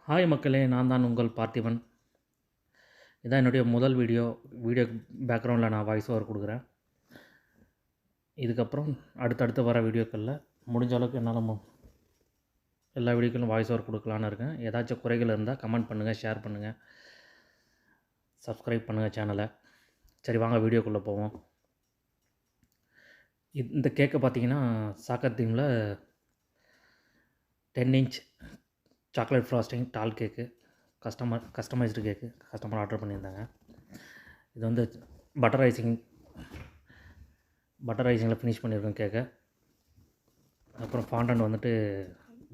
Hi மக்களே, நான் தான் உங்கள் பார்த்திபன். இதான் என்னுடைய முதல் வீடியோ. பேக்ரவுண்டில் நான் வாய்ஸ் ஓவர் கொடுக்குறேன். இதுக்கப்புறம் அடுத்தடுத்து வர வீடியோக்களில் முடிஞ்ச அளவுக்கு என்னால் எல்லா வீடியோக்களும் வாய்ஸ் ஓவர் கொடுக்கலான்னு இருக்கேன். ஏதாச்சும் குறைகள் இருந்தால் கமெண்ட் பண்ணுங்கள், ஷேர் பண்ணுங்கள், சப்ஸ்கிரைப் பண்ணுங்கள் சேனலை. சரி, வாங்க வீடியோக்குள்ளே போவோம். இந்த கேக்கை பார்த்தீங்கன்னா சாக்கர் தீமில் 10 இன்ச் சாக்லேட் ஃப்ராஸ்டிங் டால் கேக்கு, கஸ்டமைஸ்டு கேக்கு கஸ்டமர் ஆர்டர் பண்ணியிருந்தாங்க. இது வந்து பட்டர் ஐசிங்கில் ஃபினிஷ் பண்ணியிருக்கோம் கேக்கை. அப்புறம் ஃபாண்டன்ட் வந்துட்டு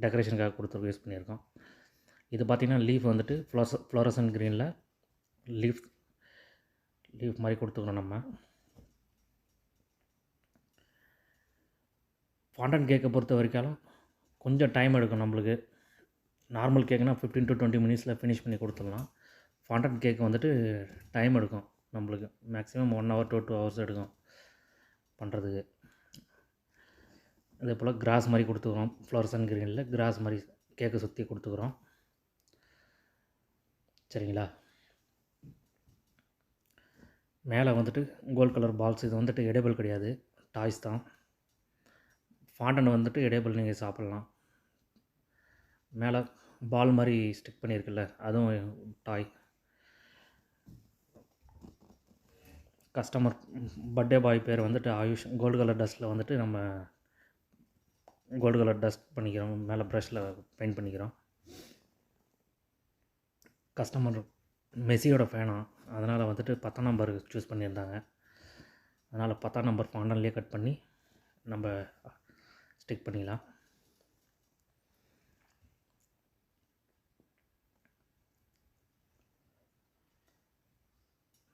டெக்கரேஷனுக்காக கொடுத்து யூஸ் பண்ணியிருக்கோம். இது பார்த்திங்கன்னா லீஃப் வந்துட்டு ஃப்ளோரசன் க்ரீனில் லீஃப் மாதிரி கொடுத்துக்கிறோம். நம்ம ஃபாண்டன்ட் கேக்கை பொறுத்த வரைக்கும் கொஞ்சம் டைம் எடுக்கும் நம்மளுக்கு. நார்மல் கேக்குனா 15 to 20 மினிட்ஸில் ஃபினிஷ் பண்ணி கொடுத்துடலாம். ஃபாண்டன்ட் கேக்கு வந்துட்டு டைம் எடுக்கும் நம்மளுக்கு. மேக்ஸிமம் 1 hour to 2 hours எடுக்கும் பண்ணுறதுக்கு. அதே போல் கிராஸ் மாதிரி கொடுத்துக்குறோம். ஃப்ளோரசன் க்ரீனில் கிராஸ் மாதிரி கேக்கை சுற்றி கொடுத்துக்குறோம். சரிங்களா? மேலே வந்துட்டு கோல்ட் கலர் பால்ஸ். இது வந்துட்டு எடேபிள் கிடையாது, டாய்ஸ் தான். ஃபாண்டன்ட் வந்துட்டு எடேபிள் நீங்கள் சாப்பிட்லாம். மேலே பால் மாதிரி ஸ்டிக் பண்ணியிருக்குல்ல, அதுவும் டாய். கஸ்டமர் பர்த்டே பாய் பேர் வந்துட்டு ஆயுஷ். கோல்டு கலர் டஸ்ட்டில் வந்துட்டு நம்ம கோல்டு கலர் டஸ்ட் பண்ணிக்கிறோம். மேலே ப்ரஷில் பெயிண்ட் பண்ணிக்கிறோம். கஸ்டமர் மெஸ்ஸியோட ஃபேனா, அதனால் வந்துட்டு 10ஆம் நம்பர் சூஸ் பண்ணியிருந்தாங்க. அதனால் 10ஆம் நம்பர் ஃபாண்டன்லேயே கட் பண்ணி நம்ம ஸ்டிக் பண்ணிக்கலாம்.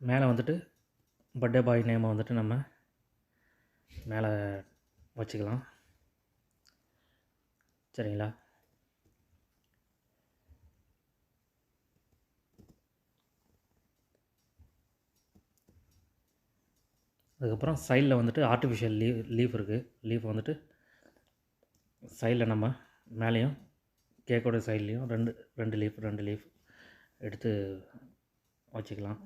மேலே வந்துட்டு பர்த்டே பாய் நேமை வந்துட்டு நம்ம மேலே வச்சுக்கலாம். சரிங்களா? அதுக்கப்புறம் சைடில் வந்துட்டு ஆர்டிஃபிஷியல் லீஃப் இருக்குது. லீஃப் வந்துட்டு சைடில் நம்ம மேலேயும் கேக்கோட சைட்லேயும் ரெண்டு லீஃப் எடுத்து வச்சுக்கலாம்.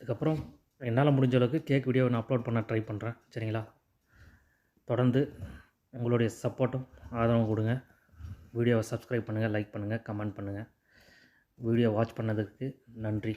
அதுக்கப்புறம் என்னால் முடிஞ்ச அளவுக்கு கேக் வீடியோவை நான் அப்லோட் பண்ண ட்ரை பண்ணுறேன். சரிங்களா? தொடர்ந்து உங்களுடைய சப்போர்ட்டும் ஆதரவும் கொடுங்க. வீடியோவை சப்ஸ்கிரைப் பண்ணுங்கள், லைக் பண்ணுங்கள், கமெண்ட் பண்ணுங்கள். வீடியோ வாட்ச் பண்ணதுக்கு நன்றி.